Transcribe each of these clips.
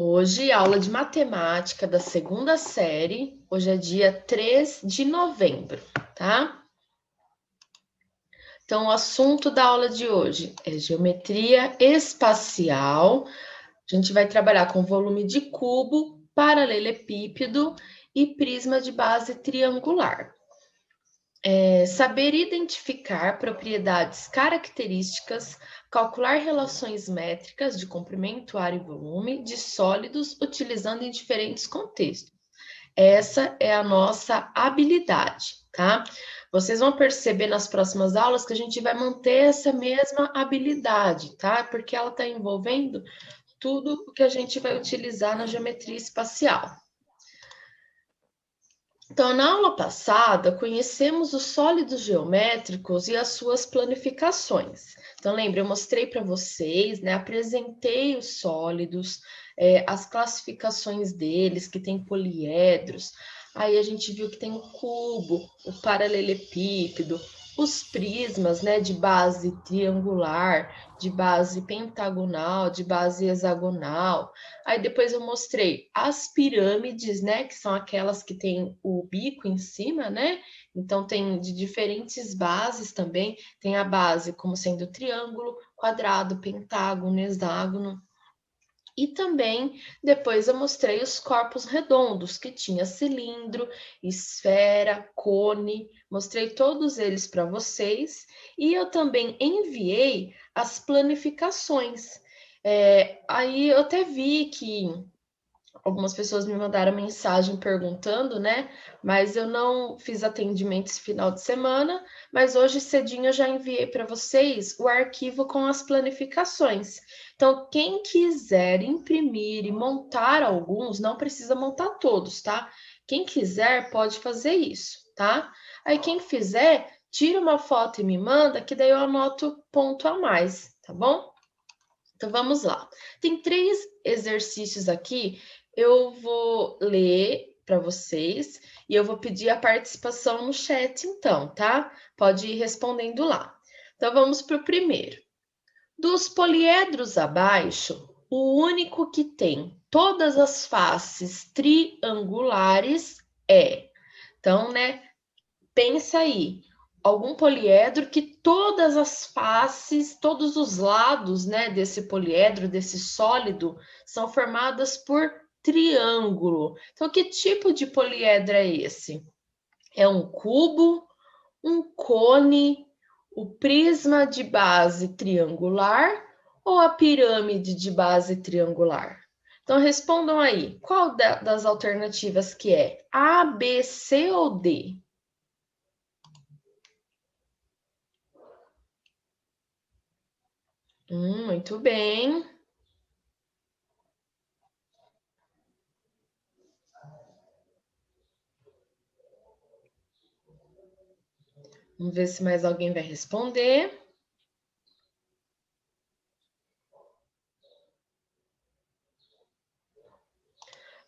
Hoje, aula de matemática da segunda série. Hoje é dia 3 de novembro, tá? Então, o assunto da aula de hoje é geometria espacial. A gente vai trabalhar com volume de cubo, paralelepípedo e prisma de base triangular. Saber identificar propriedades características, calcular relações métricas de comprimento, área e volume de sólidos utilizando em diferentes contextos. Essa é a nossa habilidade, tá? Vocês vão perceber nas próximas aulas que a gente vai manter essa mesma habilidade, tá? Porque ela está envolvendo tudo o que a gente vai utilizar na geometria espacial. Então, na aula passada, conhecemos os sólidos geométricos e as suas planificações. Então, lembra, eu mostrei para vocês, né, apresentei os sólidos, as classificações deles, que tem poliedros. Aí a gente viu que tem o cubo, o paralelepípedo, os prismas, né, de base triangular, de base pentagonal, de base hexagonal. Aí depois eu mostrei as pirâmides, né, que são aquelas que tem o bico em cima, né? Então tem de diferentes bases também, tem a base como sendo triângulo, quadrado, pentágono, hexágono. E também depois eu mostrei os corpos redondos, que tinha cilindro, esfera, cone, mostrei todos eles para vocês. E eu também enviei as planificações. Aí eu até vi que algumas pessoas me mandaram mensagem perguntando, né? Mas eu não fiz atendimento esse final de semana, mas hoje cedinho eu já enviei para vocês o arquivo com as planificações. Então, quem quiser imprimir e montar alguns, não precisa montar todos, tá? Quem quiser pode fazer isso, tá? Aí quem fizer, tira uma foto e me manda, que daí eu anoto ponto a mais, tá bom? Então vamos lá. Tem 3 exercícios aqui. Eu vou ler para vocês e eu vou pedir a participação no chat, então, tá? Pode ir respondendo lá. Então vamos para o primeiro. Dos poliedros abaixo, o único que tem todas as faces triangulares é. Então, né? Pensa aí, algum poliedro que todas as faces, todos os lados, né, desse poliedro, desse sólido, são formadas por triângulo. Então, que tipo de poliedro é esse? É um cubo, um cone, o prisma de base triangular ou a pirâmide de base triangular? Então, respondam aí, qual das alternativas que é? A, B, C ou D? Muito bem. Vamos ver se mais alguém vai responder.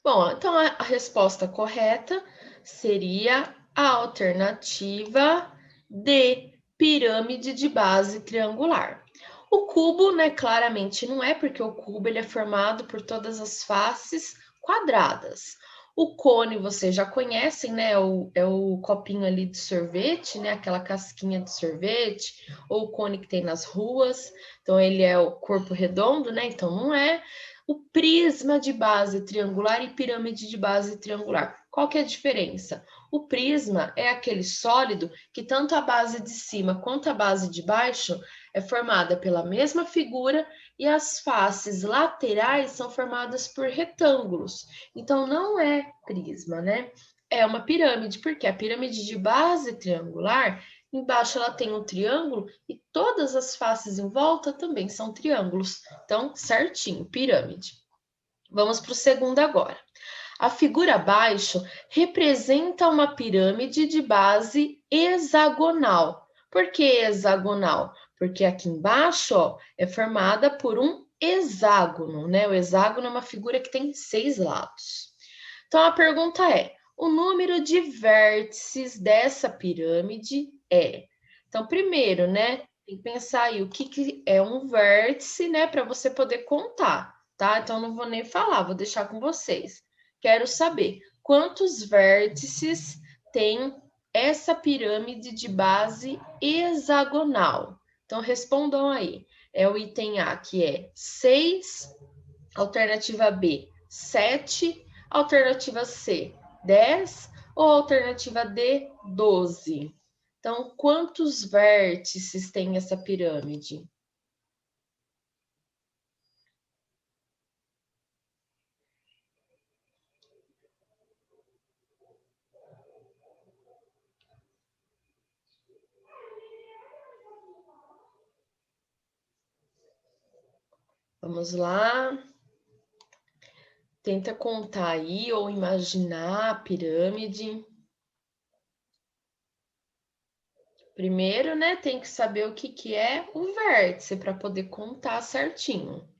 Bom, então a resposta correta seria a alternativa D, pirâmide de base triangular. O cubo, né, claramente não é, porque o cubo ele é formado por todas as faces quadradas. O cone vocês já conhecem, né? É o copinho ali de sorvete, né? Aquela casquinha de sorvete, ou o cone que tem nas ruas. Então, ele é o corpo redondo, né? Então, não é. O prisma de base triangular e pirâmide de base triangular. Qual que é a diferença? O prisma é aquele sólido que tanto a base de cima quanto a base de baixo é formada pela mesma figura e as faces laterais são formadas por retângulos. Então, não é prisma, né? É uma pirâmide, porque a pirâmide de base triangular, embaixo ela tem um triângulo e todas as faces em volta também são triângulos. Então, certinho, pirâmide. Vamos para o segundo agora. A figura abaixo representa uma pirâmide de base hexagonal. Por que hexagonal? Porque aqui embaixo, ó, é formada por um hexágono, né? O hexágono é uma figura que tem 6 lados. Então a pergunta é: o número de vértices dessa pirâmide é? Então, primeiro, né, tem que pensar aí o que é um vértice, né, para você poder contar, tá? Então, não vou nem falar, vou deixar com vocês. Quero saber quantos vértices tem essa pirâmide de base hexagonal. Então, respondam aí. É o item A, que é 6, alternativa B, 7, alternativa C, 10 ou alternativa D, 12. Então, quantos vértices tem essa pirâmide? Vamos lá. Tenta contar aí ou imaginar a pirâmide. Primeiro, né, tem que saber o que é o vértice para poder contar certinho.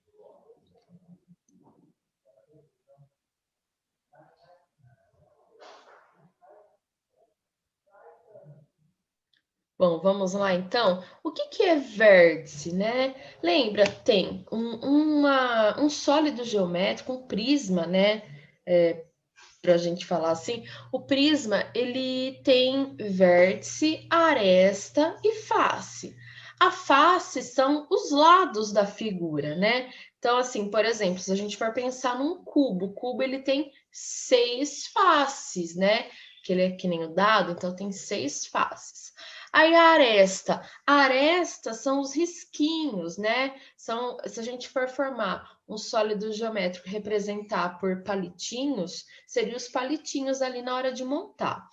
Bom, vamos lá então. O que é vértice, né? Lembra, tem um sólido geométrico, um prisma, né? Para a gente falar assim, o prisma ele tem vértice, aresta e face. A face são os lados da figura, né? Então, assim, por exemplo, se a gente for pensar num cubo, o cubo ele tem 6 faces, né? Que ele é que nem o dado, então tem 6 faces. Aí a aresta são os risquinhos, né? São, se a gente for formar um sólido geométrico representar por palitinhos, seriam os palitinhos ali na hora de montar.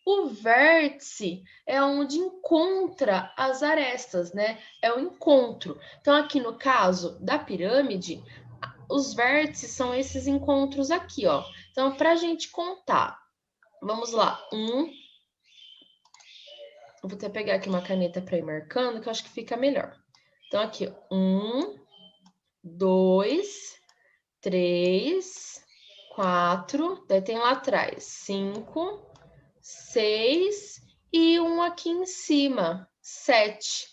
O vértice é onde encontra as arestas, né? É o encontro. Então, aqui no caso da pirâmide, os vértices são esses encontros aqui, ó. Então, para a gente contar, vamos lá. Vou até pegar aqui uma caneta para ir marcando, que eu acho que fica melhor. Então, aqui, 1, 2, 3, 4, daí tem lá atrás 5, 6 e um aqui em cima, 7.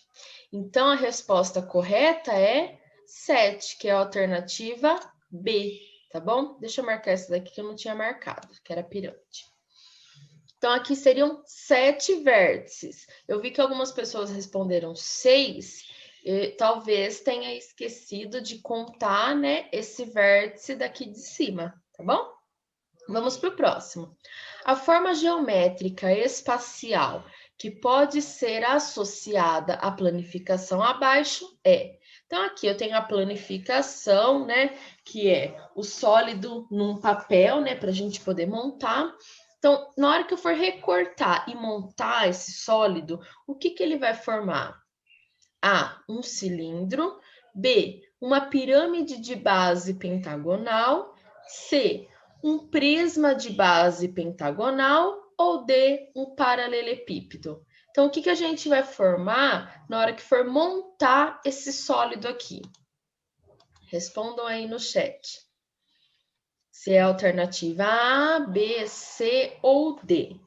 Então, a resposta correta é 7, que é a alternativa B, tá bom? Deixa eu marcar essa daqui que eu não tinha marcado, que era a pirâmide. Então, aqui seriam 7 vértices. Eu vi que algumas pessoas responderam 6, e talvez tenha esquecido de contar, né, esse vértice daqui de cima, tá bom? Vamos para o próximo. A forma geométrica espacial que pode ser associada à planificação abaixo é. Então, aqui eu tenho a planificação, né? Que é o sólido num papel, né? Para a gente poder montar. Então, na hora que eu for recortar e montar esse sólido, o que ele vai formar? A, um cilindro. B, uma pirâmide de base pentagonal. C, um prisma de base pentagonal. Ou D, um paralelepípedo. Então, o que a gente vai formar na hora que for montar esse sólido aqui? Respondam aí no chat. Se é a alternativa A, B, C ou D.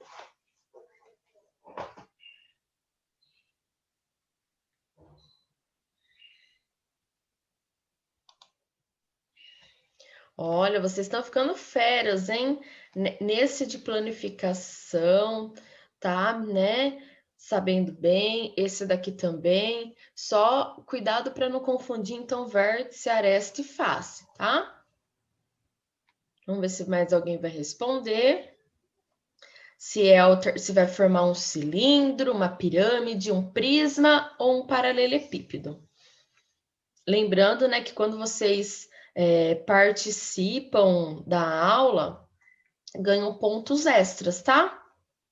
Olha, vocês estão ficando feras, hein? Nesse de planificação, tá, né? Sabendo bem, esse daqui também. Só cuidado para não confundir, então, vértice, aresta e face, tá? Vamos ver se mais alguém vai responder. Se vai formar um cilindro, uma pirâmide, um prisma ou um paralelepípedo. Lembrando, né, que quando vocês participam da aula, ganham pontos extras, tá?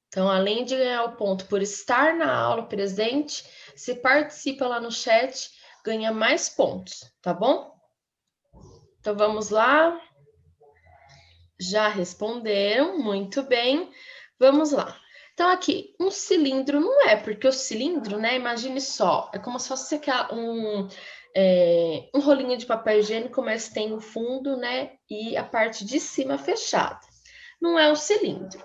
Então, além de ganhar o ponto por estar na aula presente, se participa lá no chat, ganha mais pontos, tá bom? Então, vamos lá. Já responderam, muito bem. Vamos lá. Então, aqui, um cilindro não é, porque o cilindro, né, imagine só, é como se fosse um rolinho de papel higiênico, mas tem o fundo, né, e a parte de cima fechada. Não é um cilindro.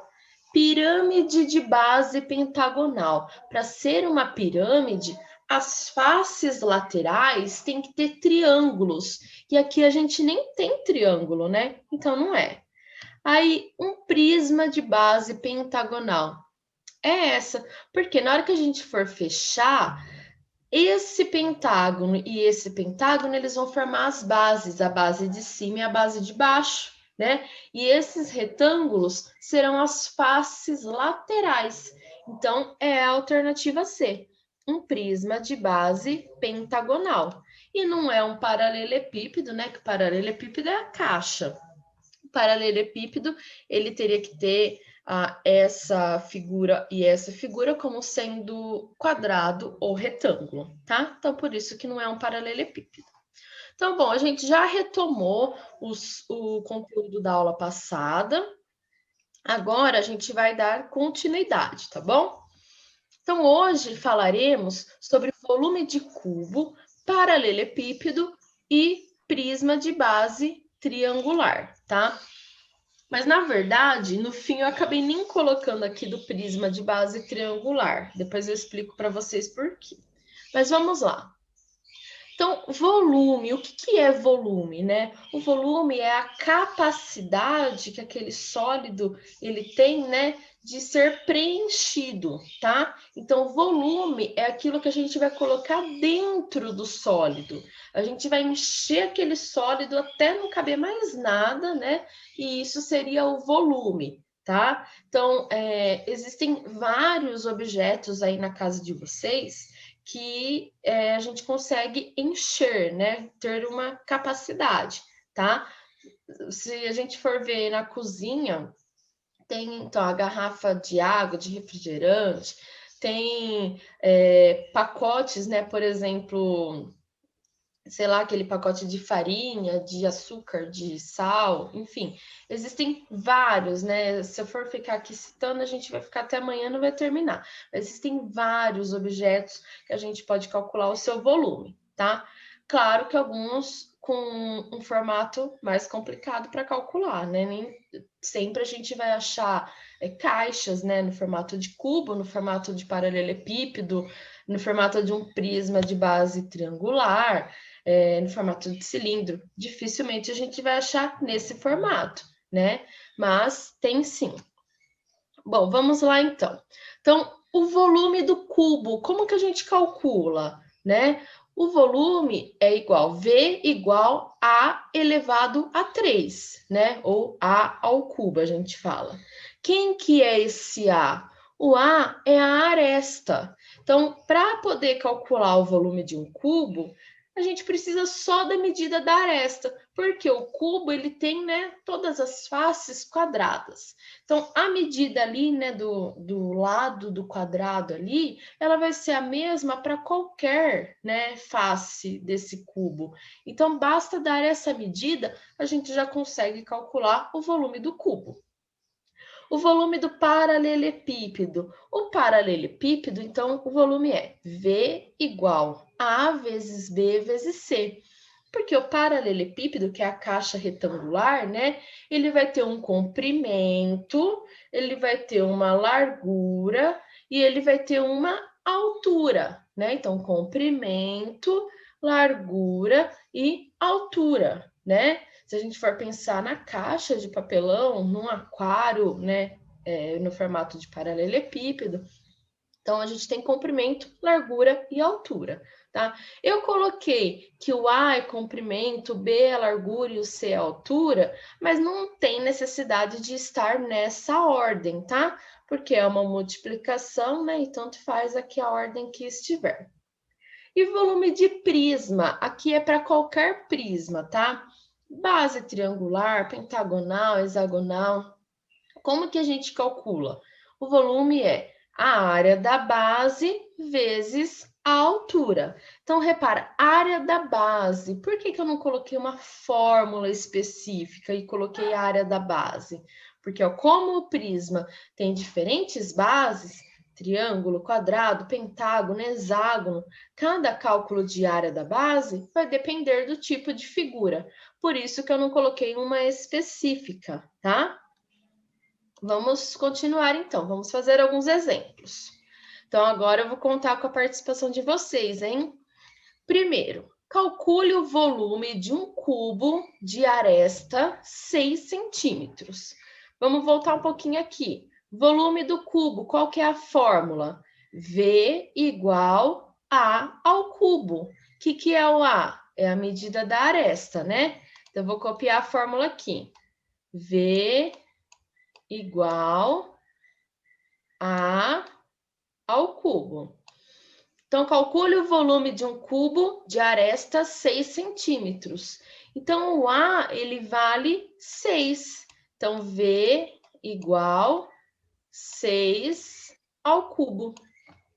Pirâmide de base pentagonal. Para ser uma pirâmide, as faces laterais têm que ter triângulos. E aqui a gente nem tem triângulo, né? Então, não é. Aí, um prisma de base pentagonal. É essa, porque na hora que a gente for fechar, esse pentágono e esse pentágono, eles vão formar as bases, a base de cima e a base de baixo, né? E esses retângulos serão as faces laterais. Então, é a alternativa C, um prisma de base pentagonal. E não é um paralelepípedo, né? Que o paralelepípedo é a caixa. O paralelepípedo, ele teria que ter essa figura e essa figura como sendo quadrado ou retângulo, tá? Então, por isso que não é um paralelepípedo. Então, bom, a gente já retomou o conteúdo da aula passada. Agora, a gente vai dar continuidade, tá bom? Então, hoje falaremos sobre volume de cubo, paralelepípedo e prisma de base triangular, tá? Mas, na verdade, no fim eu acabei nem colocando aqui do prisma de base triangular. Depois eu explico para vocês por quê. Mas vamos lá. Então, volume, o que é volume, né? O volume é a capacidade que aquele sólido ele tem, né, de ser preenchido, tá? Então, volume é aquilo que a gente vai colocar dentro do sólido. A gente vai encher aquele sólido até não caber mais nada, né? E isso seria o volume, tá? Então, existem vários objetos aí na casa de vocês que a gente consegue encher, né? Ter uma capacidade, tá? Se a gente for ver na cozinha, tem então a garrafa de água, de refrigerante, tem pacotes, né? Por exemplo, sei lá, aquele pacote de farinha, de açúcar, de sal, enfim, existem vários, né? Se eu for ficar aqui citando, a gente vai ficar até amanhã, não vai terminar. Existem vários objetos que a gente pode calcular o seu volume, tá? Claro que alguns com um formato mais complicado para calcular, né? Nem sempre a gente vai achar caixas, né? No formato de cubo, no formato de paralelepípedo, no formato de um prisma de base triangular, no formato de cilindro. Dificilmente a gente vai achar nesse formato, né? Mas tem sim. Bom, vamos lá então. Então, o volume do cubo, como que a gente calcula, né? O volume é igual V igual A elevado a 3, né? Ou A ao cubo, a gente fala. Quem que é esse A? O A é a aresta. Então, para poder calcular o volume de um cubo, a gente precisa só da medida da aresta, porque o cubo ele tem, né, todas as faces quadradas. Então, a medida ali, né, do lado do quadrado ali, ela vai ser a mesma para qualquer, né, face desse cubo. Então, basta dar essa medida, a gente já consegue calcular o volume do cubo. O volume do paralelepípedo. O paralelepípedo, então, o volume é V igual a vezes B vezes C. Porque o paralelepípedo, que é a caixa retangular, né? Ele vai ter um comprimento, ele vai ter uma largura e ele vai ter uma altura, né? Então, comprimento, largura e altura, né? Se a gente for pensar na caixa de papelão, num aquário, né? No formato de paralelepípedo, então, a gente tem comprimento, largura e altura, tá? Eu coloquei que o A é comprimento, o B é largura e o C é altura, mas não tem necessidade de estar nessa ordem, tá? Porque é uma multiplicação, né? E tanto faz aqui a ordem que estiver. E volume de prisma, aqui é para qualquer prisma, tá? Base triangular, pentagonal, hexagonal. Como que a gente calcula? O volume é a área da base vezes a altura. Então, repara, área da base. Por que eu não coloquei uma fórmula específica e coloquei a área da base? Porque, ó, como o prisma tem diferentes bases, triângulo, quadrado, pentágono, hexágono, cada cálculo de área da base vai depender do tipo de figura. Por isso que eu não coloquei uma específica, tá? Vamos continuar então, vamos fazer alguns exemplos. Então, agora eu vou contar com a participação de vocês, hein? Primeiro, calcule o volume de um cubo de aresta 6 centímetros. Vamos voltar um pouquinho aqui. Volume do cubo, qual que é a fórmula? V igual A ao cubo. O que é o A? É a medida da aresta, né? Então, eu vou copiar a fórmula aqui. V igual A ao cubo. Então, calcule o volume de um cubo de aresta 6 centímetros. Então, o A, ele vale 6. Então, V igual 6 ao cubo.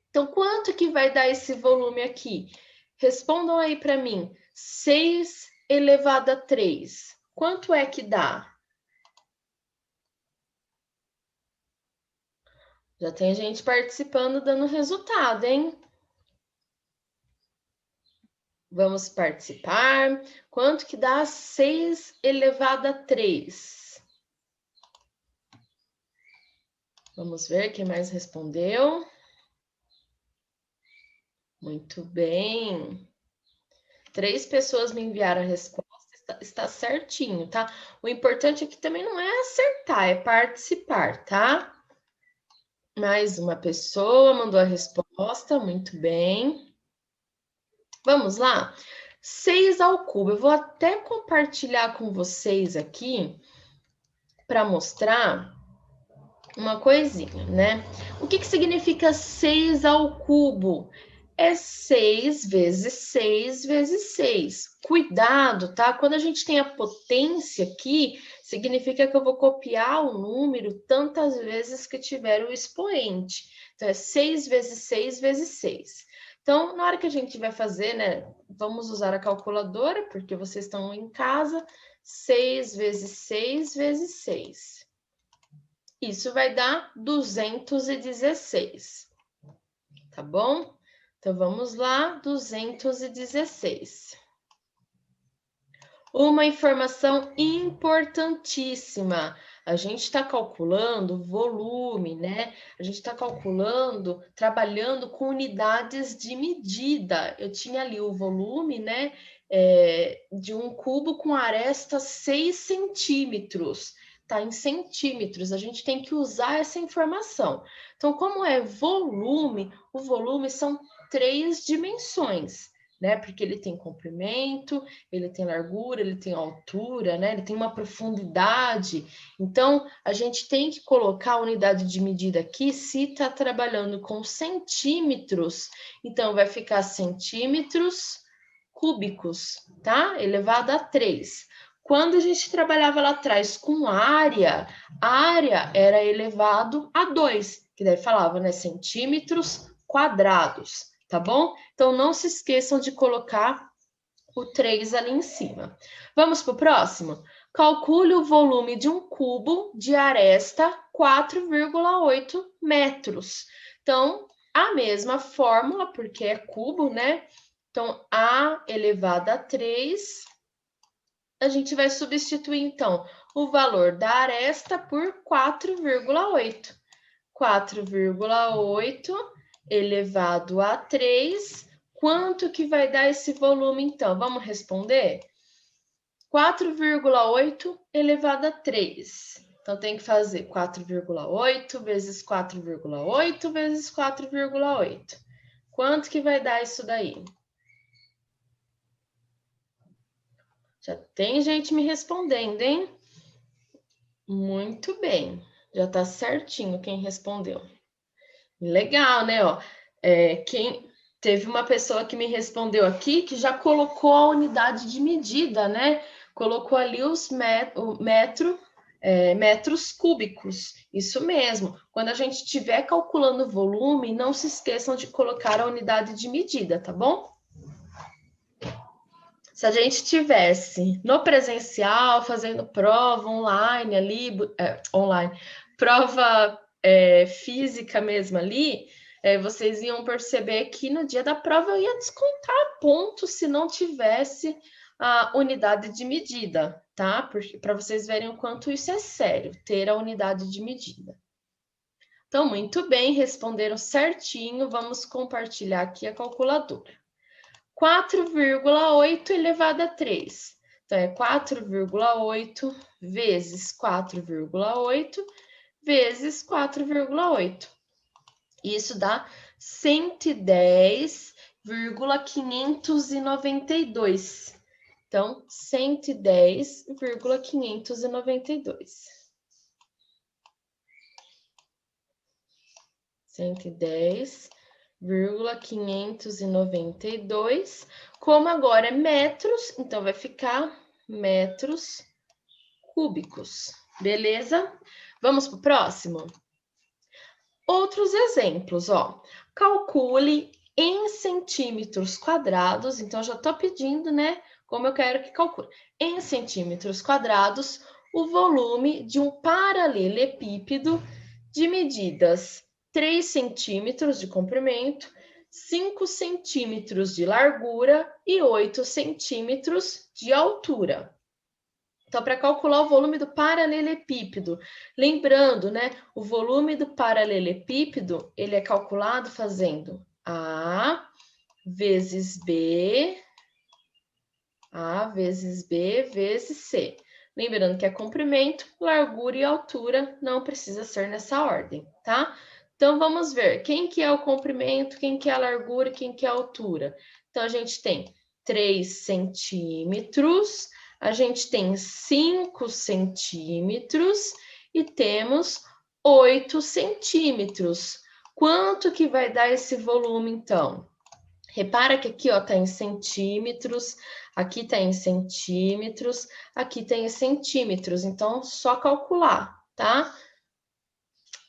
Então, quanto que vai dar esse volume aqui? Respondam aí para mim. 6 elevado a 3. Quanto é que dá? Já tem gente participando, dando resultado, hein? Vamos participar. Quanto que dá 6 elevado a 3? Vamos ver quem mais respondeu. Muito bem. 3 pessoas me enviaram a resposta. Está certinho, tá? O importante aqui também não é acertar, é participar, tá? Mais uma pessoa mandou a resposta. Muito bem. Vamos lá? 6 ao cubo. Eu vou até compartilhar com vocês aqui para mostrar uma coisinha, né? O que significa 6 ao cubo? É 6 vezes 6 vezes 6. Cuidado, tá? Quando a gente tem a potência aqui, significa que eu vou copiar o número tantas vezes que tiver o expoente. Então, é 6 vezes 6 vezes 6. Então, na hora que a gente vai fazer, né? Vamos usar a calculadora, porque vocês estão em casa. 6 vezes 6 vezes 6. Isso vai dar 216, tá bom? Então, vamos lá, 216. Uma informação importantíssima. A gente está calculando volume, né? A gente está calculando, trabalhando com unidades de medida. Eu tinha ali o volume, né? De um cubo com aresta 6 centímetros. Tá em centímetros, a gente tem que usar essa informação. Então, como é volume, o volume são 3 dimensões, né? Porque ele tem comprimento, ele tem largura, ele tem altura, né? Ele tem uma profundidade. Então, a gente tem que colocar a unidade de medida aqui, se está trabalhando com centímetros, então vai ficar centímetros cúbicos, tá? Elevado a 3. Quando a gente trabalhava lá atrás com área, a área era elevado a 2, que daí falava, né, centímetros quadrados, tá bom? Então, não se esqueçam de colocar o 3 ali em cima. Vamos para o próximo? Calcule o volume de um cubo de aresta 4,8 metros. Então, a mesma fórmula, porque é cubo, né? Então, A elevado a 3, a gente vai substituir, então, o valor da aresta por 4,8. 4,8 elevado a 3. Quanto que vai dar esse volume, então? Vamos responder? 4,8 elevado a 3. Então, tem que fazer 4,8 vezes 4,8 vezes 4,8. Quanto que vai dar isso daí? Já tem gente me respondendo, hein? Muito bem. Já tá certinho quem respondeu. Legal, né? Ó, teve uma pessoa que me respondeu aqui que já colocou a unidade de medida, né? Colocou ali os metros cúbicos. Isso mesmo. Quando a gente estiver calculando o volume, não se esqueçam de colocar a unidade de medida, tá bom? Se a gente tivesse no presencial, fazendo prova online ali, prova física mesmo ali, vocês iam perceber que no dia da prova eu ia descontar pontos se não tivesse a unidade de medida, tá? Para vocês verem o quanto isso é sério, ter a unidade de medida. Então, muito bem, responderam certinho. Vamos compartilhar aqui a calculadora. 4,8 elevado a 3. Então, é 4,8 vezes 4,8 vezes 4,8. Isso dá 110,592. Então, 110,592. 110,592. Como agora é metros, então vai ficar metros cúbicos. Beleza? Vamos para o próximo? Outros exemplos, ó. Calcule em centímetros quadrados. Então, já estou pedindo, né? Como eu quero que calcule. Em centímetros quadrados, o volume de um paralelepípedo de medidas 3 centímetros de comprimento, 5 centímetros de largura e 8 centímetros de altura. Então, para calcular o volume do paralelepípedo, lembrando, né, o volume do paralelepípedo, ele é calculado fazendo A vezes B vezes C. Lembrando que é comprimento, largura e altura, não precisa ser nessa ordem, tá? Então, vamos ver quem que é o comprimento, quem que é a largura e quem que é a altura. Então, a gente tem 3 centímetros, a gente tem 5 centímetros e temos 8 centímetros. Quanto que vai dar esse volume, então? Repara que aqui, ó, tá em centímetros, aqui tá em centímetros, aqui tem em centímetros. Então, só calcular, tá?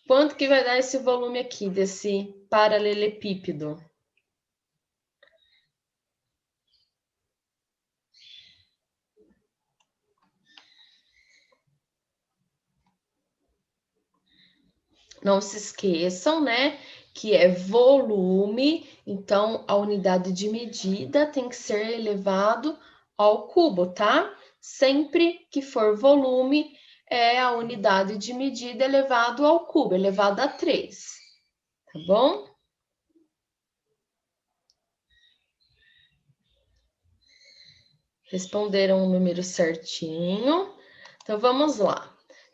Quanto que vai dar esse volume aqui, desse paralelepípedo? Não se esqueçam, né, que é volume, então a unidade de medida tem que ser elevado ao cubo, tá? Sempre que for volume, é a unidade de medida elevado ao cubo, elevado a 3, tá bom? Responderam o número certinho. Então, vamos lá.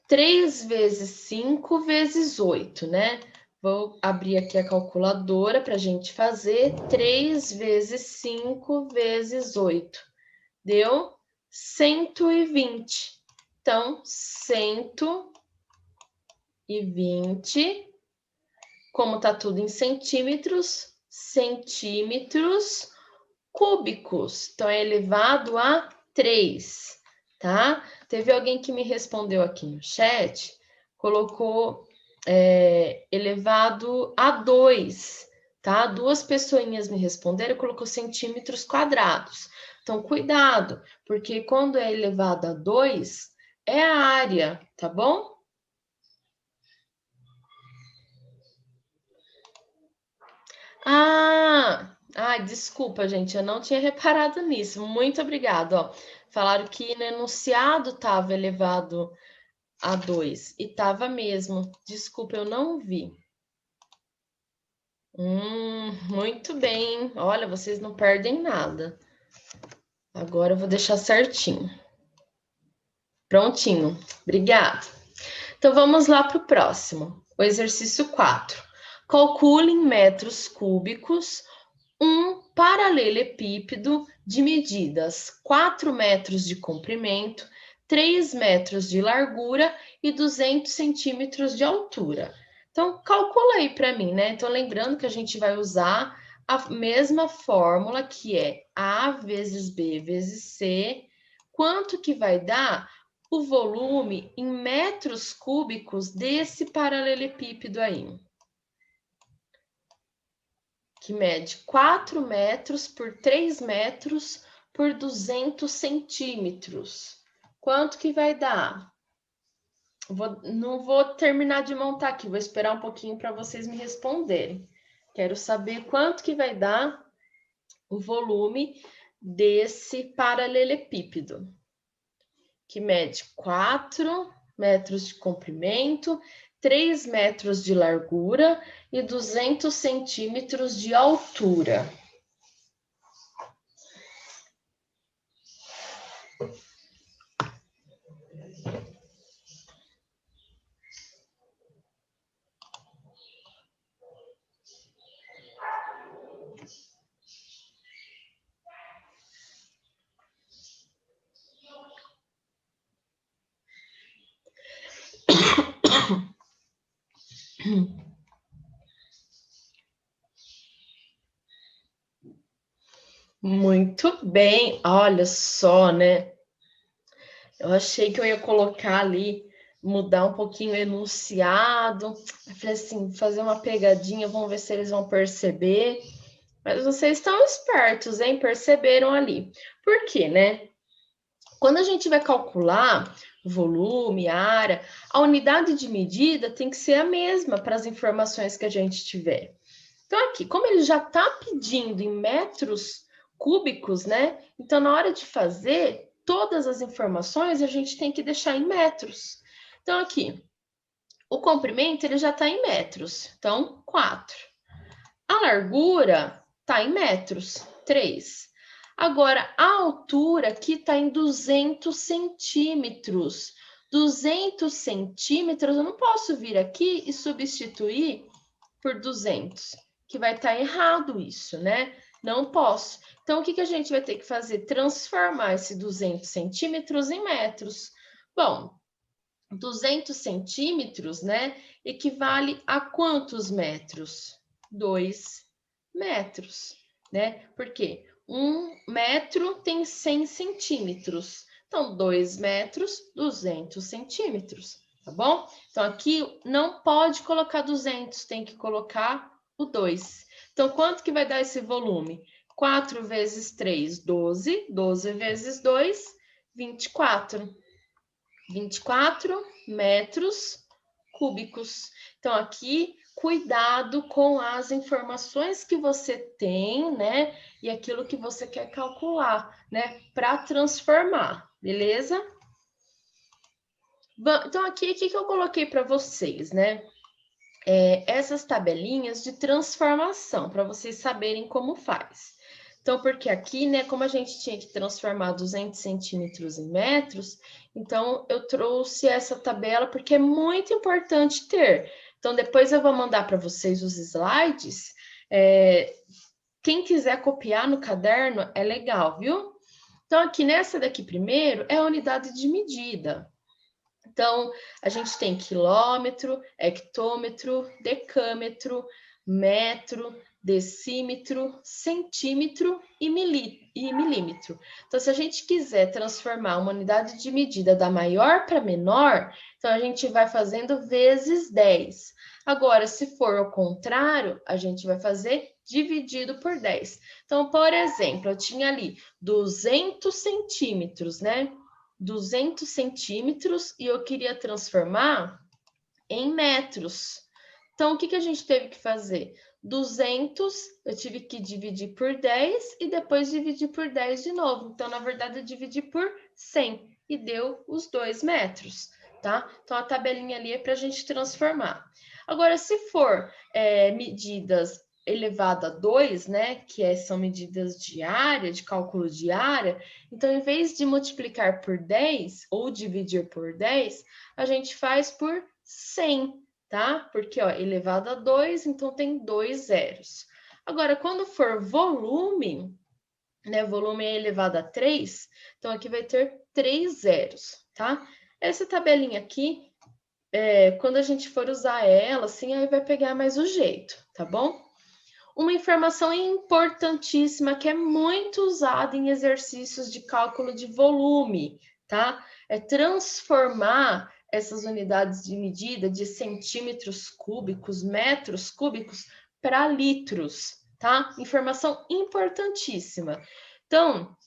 3 vezes 5 vezes 8, né? Vou abrir aqui a calculadora para a gente fazer. 3 vezes 5 vezes 8. Deu 120. Então, 120. Como tá tudo em centímetros, centímetros cúbicos. Então, é elevado a 3, tá? Teve alguém que me respondeu aqui no chat, colocou elevado a 2, tá? 2 pessoinhas me responderam e colocou centímetros quadrados. Então, cuidado, porque quando é elevado a 2, é a área, tá bom? Desculpa, gente, eu não tinha reparado nisso. Muito obrigada. Ó. Falaram que no enunciado estava elevado a 2 e estava mesmo. Desculpa, eu não vi. Muito bem. Olha, vocês não perdem nada. Agora eu vou deixar certinho. Prontinho. Obrigada. Então vamos lá para o próximo. O exercício 4. Calcule em metros cúbicos um paralelepípedo de medidas 4 metros de comprimento, 3 metros de largura e 200 centímetros de altura. Então, calcula aí para mim, né? Então, lembrando que a gente vai usar a mesma fórmula, que é A vezes B vezes C. Quanto que vai dar o volume em metros cúbicos desse paralelepípedo aí? Que mede 4 metros por 3 metros por 200 centímetros. Quanto que vai dar? Não vou terminar de montar aqui, vou esperar um pouquinho para vocês me responderem. Quero saber quanto que vai dar o volume desse paralelepípedo, que mede 4 metros de comprimento, 3 metros de largura e 200 centímetros de altura. Muito bem, olha só, né? Eu achei que eu ia colocar ali, mudar um pouquinho o enunciado. Eu falei assim, fazer uma pegadinha, vamos ver se eles vão perceber. Mas vocês estão espertos, hein? Perceberam ali. Por quê, né? Quando a gente vai calcular volume, área, a unidade de medida tem que ser a mesma para as informações que a gente tiver. Então, aqui, como ele já está pedindo em metros cúbicos, né? Então, na hora de fazer, todas as informações a gente tem que deixar em metros. Então, aqui, o comprimento ele já está em metros. Então, 4. A largura está em metros, 3. Agora, a altura aqui está em 200 centímetros. 200 centímetros, eu não posso vir aqui e substituir por 200, que vai estar errado isso, né? Não posso. Então, o que a gente vai ter que fazer? Transformar esse 200 centímetros em metros. Bom, 200 centímetros, né, equivale a quantos metros? 2 metros, né? Porque 1 metro tem 100 centímetros. Então, 2 metros, 200 centímetros, tá bom? Então, aqui não pode colocar 200, tem que colocar o 2. Então, quanto que vai dar esse volume? 4 vezes 3, 12. 12 vezes 2, 24. 24 metros cúbicos. Então, aqui, cuidado com as informações que você tem, né? E aquilo que você quer calcular, né? Para transformar, beleza? Bom, então, aqui, o que eu coloquei para vocês, né? Essas tabelinhas de transformação, para vocês saberem como faz. Então, porque aqui, né, como a gente tinha que transformar 200 centímetros em metros, então eu trouxe essa tabela porque é muito importante ter. Então, depois eu vou mandar para vocês os slides. Quem quiser copiar no caderno, é legal, viu? Então, aqui nessa daqui primeiro é a unidade de medida. Então, a gente tem quilômetro, hectômetro, decâmetro, metro, decímetro, centímetro e milímetro. Então, se a gente quiser transformar uma unidade de medida da maior para menor, então a gente vai fazendo vezes 10. Agora, se for ao contrário, a gente vai fazer dividido por 10. Então, por exemplo, eu tinha ali 200 centímetros, né? 200 centímetros e eu queria transformar em metros. Então, o que a gente teve que fazer? 200, eu tive que dividir por 10 e depois dividir por 10 de novo. Então, na verdade, eu dividi por 100 e deu os 2 metros, tá? Então, a tabelinha ali é para a gente transformar. Agora, se for medidas elevado a 2, né, que são medidas de área, de cálculo de área, então, em vez de multiplicar por 10 ou dividir por 10, a gente faz por 100, tá? Porque, ó, elevado a 2, então tem 2 zeros. Agora, quando for volume, né, volume é elevado a 3, então aqui vai ter 3 zeros, tá? Essa tabelinha aqui, quando a gente for usar ela, assim, aí vai pegar mais o jeito, tá bom? Uma informação importantíssima que é muito usada em exercícios de cálculo de volume, tá? É transformar essas unidades de medida de centímetros cúbicos, metros cúbicos, para litros, tá? Informação importantíssima. Então,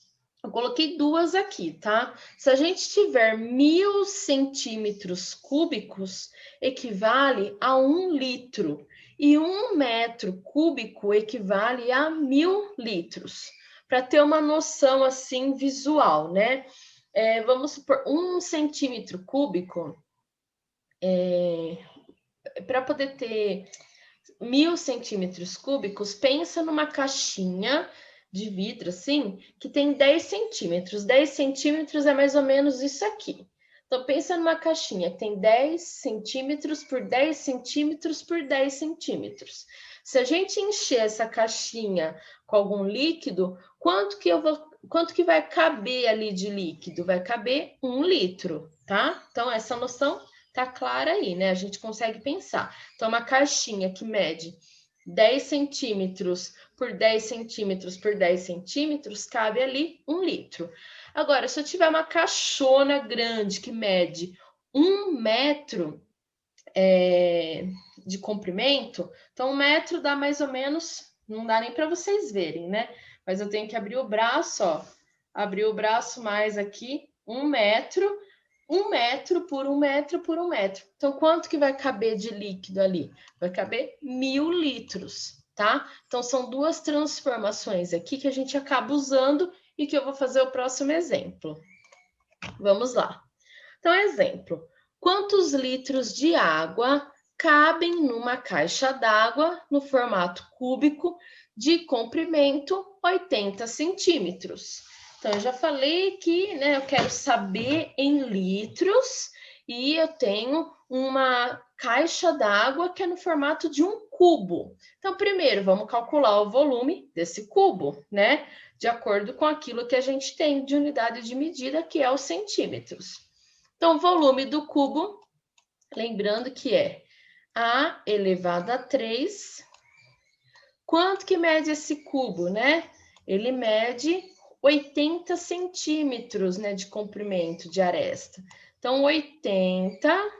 eu coloquei duas aqui, tá? Se a gente tiver 1000 centímetros cúbicos, equivale a 1 litro. E 1 metro cúbico equivale a 1000 litros. Para ter uma noção, assim, visual, né? Vamos supor, 1 centímetro cúbico para poder ter 1.000 centímetros cúbicos, pensa numa caixinha de vidro, assim, que tem 10 centímetros. 10 centímetros é mais ou menos isso aqui. Então, pensa numa caixinha que tem 10 centímetros por 10 centímetros por 10 centímetros. Se a gente encher essa caixinha com algum líquido, quanto que vai caber ali de líquido? Vai caber 1 litro, tá? Então, essa noção tá clara aí, né? A gente consegue pensar. Então, uma caixinha que mede 10 centímetros por 10 centímetros por 10 centímetros, cabe ali 1 litro. Agora, se eu tiver uma caixona grande que mede 1 metro de comprimento, então 1 metro dá mais ou menos, não dá nem para vocês verem, né? Mas eu tenho que abrir o braço, ó. Abrir o braço mais aqui, 1 metro. 1 metro por 1 metro por 1 metro. Então, quanto que vai caber de líquido ali? Vai caber 1.000 litros, tá? Então, são duas transformações aqui que a gente acaba usando e que eu vou fazer o próximo exemplo. Vamos lá. Então, exemplo. Quantos litros de água cabem numa caixa d'água no formato cúbico de comprimento 80 centímetros? Então, eu já falei que, né, eu quero saber em litros e eu tenho uma caixa d'água que é no formato de um cubo. Então, primeiro, vamos calcular o volume desse cubo, né? De acordo com aquilo que a gente tem de unidade de medida, que é os centímetros. Então, o volume do cubo, lembrando que é A elevado a 3. Quanto que mede esse cubo, né? Ele mede 80 centímetros, né, de comprimento de aresta. Então, 80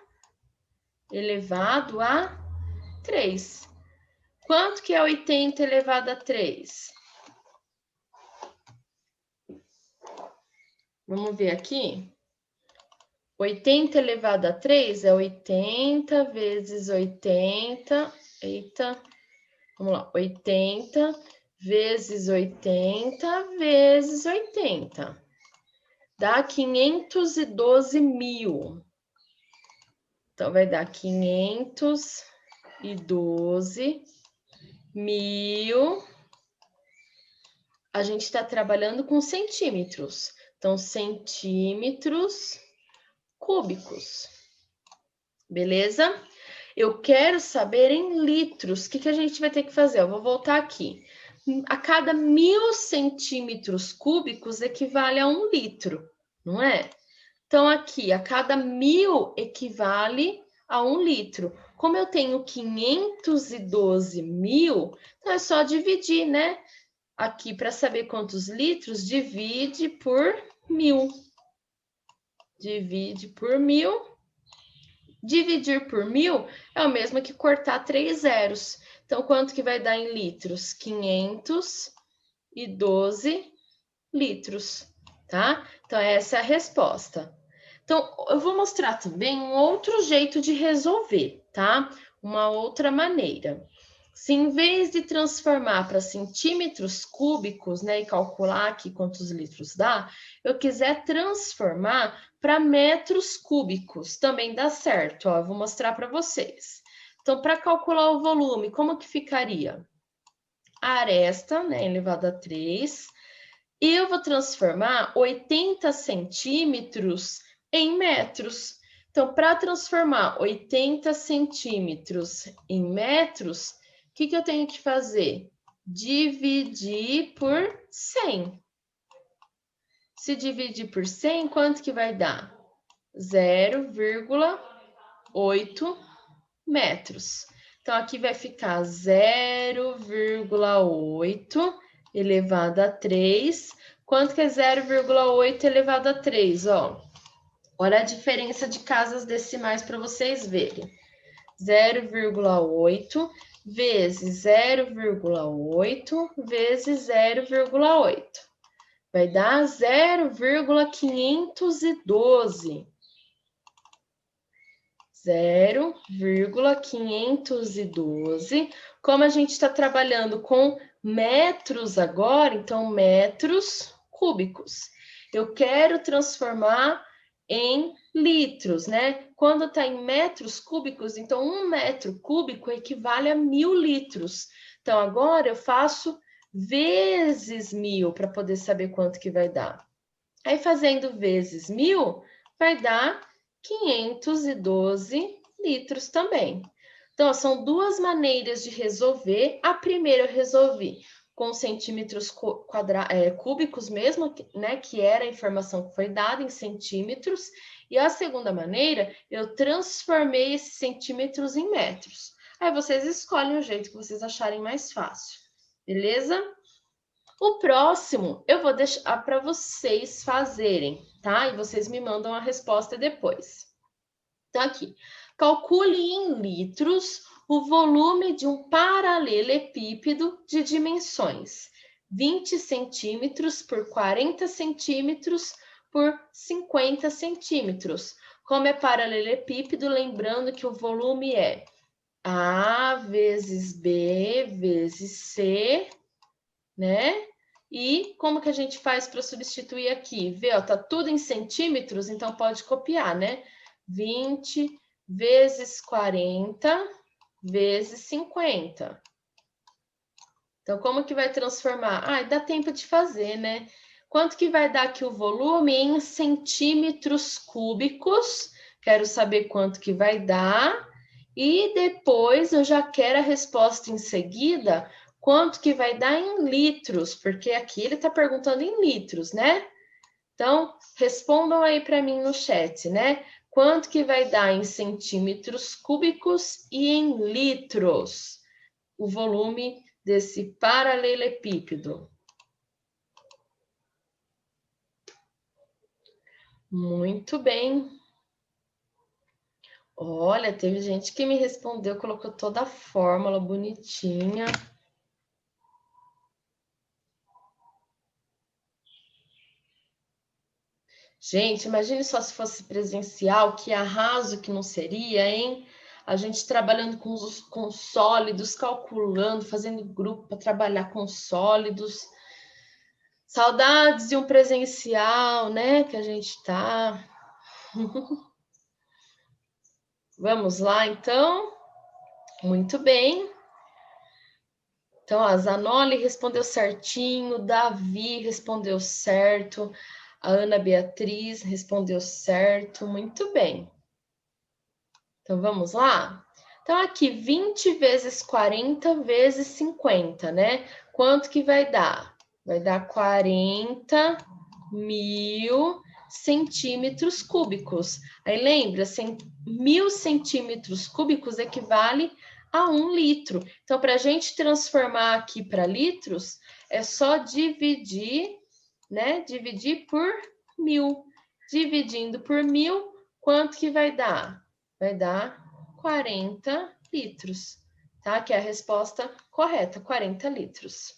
elevado a 3. Quanto que é 80 elevado a 3? Vamos ver aqui. 80 elevado a 3 é 80 vezes 80. Eita, vamos lá. 80 vezes 80 vezes 80. Dá 512 mil. Então, vai dar 512 mil. A gente está trabalhando com centímetros. Então, centímetros cúbicos. Beleza? Eu quero saber em litros. O que a gente vai ter que fazer? Eu vou voltar aqui. A cada 1.000 centímetros cúbicos equivale a 1 litro, não é? Então, aqui, a cada 1.000 equivale a 1 litro. Como eu tenho 512 mil, então é só dividir, né? Aqui, para saber quantos litros, divide por 1.000. Divide por 1.000. Dividir por 1.000 é o mesmo que cortar 3 zeros. Então, quanto que vai dar em litros? 512 litros, tá? Então, essa é a resposta. Então, eu vou mostrar também um outro jeito de resolver, tá? Uma outra maneira. Se em vez de transformar para centímetros cúbicos, né, e calcular aqui quantos litros dá, eu quiser transformar para metros cúbicos, também dá certo, ó, eu vou mostrar para vocês. Então, para calcular o volume, como que ficaria? A aresta, né, elevado a 3, e eu vou transformar 80 centímetros em metros. Então, para transformar 80 centímetros em metros, o que eu tenho que fazer? Dividir por 100. Se dividir por 100, quanto que vai dar? 0,8 metros. Então, aqui vai ficar 0,8 elevado a 3. Quanto que é 0,8 elevado a 3? Ó, olha a diferença de casas decimais para vocês verem. 0,8 vezes 0,8 vezes 0,8. Vai dar 0,512. 0,512. Como a gente está trabalhando com metros agora, então metros cúbicos. Eu quero transformar em litros, né? Quando está em metros cúbicos, então 1 metro cúbico equivale a 1.000 litros. Então, agora eu faço vezes 1.000 para poder saber quanto que vai dar. Aí, fazendo vezes 1.000, vai dar 512 litros também. Então, são duas maneiras de resolver. A primeira eu resolvi com centímetros cúbicos mesmo, né, que era a informação que foi dada em centímetros. E a segunda maneira, eu transformei esses centímetros em metros. Aí vocês escolhem o jeito que vocês acharem mais fácil, beleza? O próximo eu vou deixar para vocês fazerem, tá? E vocês me mandam a resposta depois. Então, aqui, calcule em litros o volume de um paralelepípedo de dimensões 20 centímetros por 40 centímetros por 50 centímetros. Como é paralelepípedo, lembrando que o volume é A vezes B vezes C, né? E como que a gente faz para substituir aqui? Vê, ó, tá tudo em centímetros, então pode copiar, né? 20 vezes 40 vezes 50. Então, como que vai transformar? Ah, dá tempo de fazer, né? Quanto que vai dar aqui o volume em centímetros cúbicos? Quero saber quanto que vai dar. E depois eu já quero a resposta em seguida, quanto que vai dar em litros, porque aqui ele está perguntando em litros, né? Então, respondam aí para mim no chat, né? Quanto que vai dar em centímetros cúbicos e em litros o volume desse paralelepípedo? Muito bem. Olha, teve gente que me respondeu, colocou toda a fórmula bonitinha. Gente, imagine só se fosse presencial, que arraso que não seria, hein? A gente trabalhando com sólidos, calculando, fazendo grupo para trabalhar com sólidos. Saudades de um presencial, né? Que a gente tá. Vamos lá, então. Muito bem. Então, a Zanoli respondeu certinho, Davi respondeu certo, a Ana Beatriz respondeu certo, muito bem. Então, vamos lá? Então, aqui, 20 vezes 40 vezes 50, né? Quanto que vai dar? Vai dar 40 mil centímetros cúbicos. Aí, lembra, 1.000 centímetros cúbicos equivale a 1 litro. Então, para a gente transformar aqui para litros, é só dividir, né? Dividir por 1.000. Dividindo por 1.000, quanto que vai dar? Vai dar 40 litros, tá? Que é a resposta correta, 40 litros.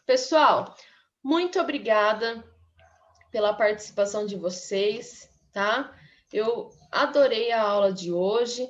Pessoal, muito obrigada pela participação de vocês, tá? Eu adorei a aula de hoje.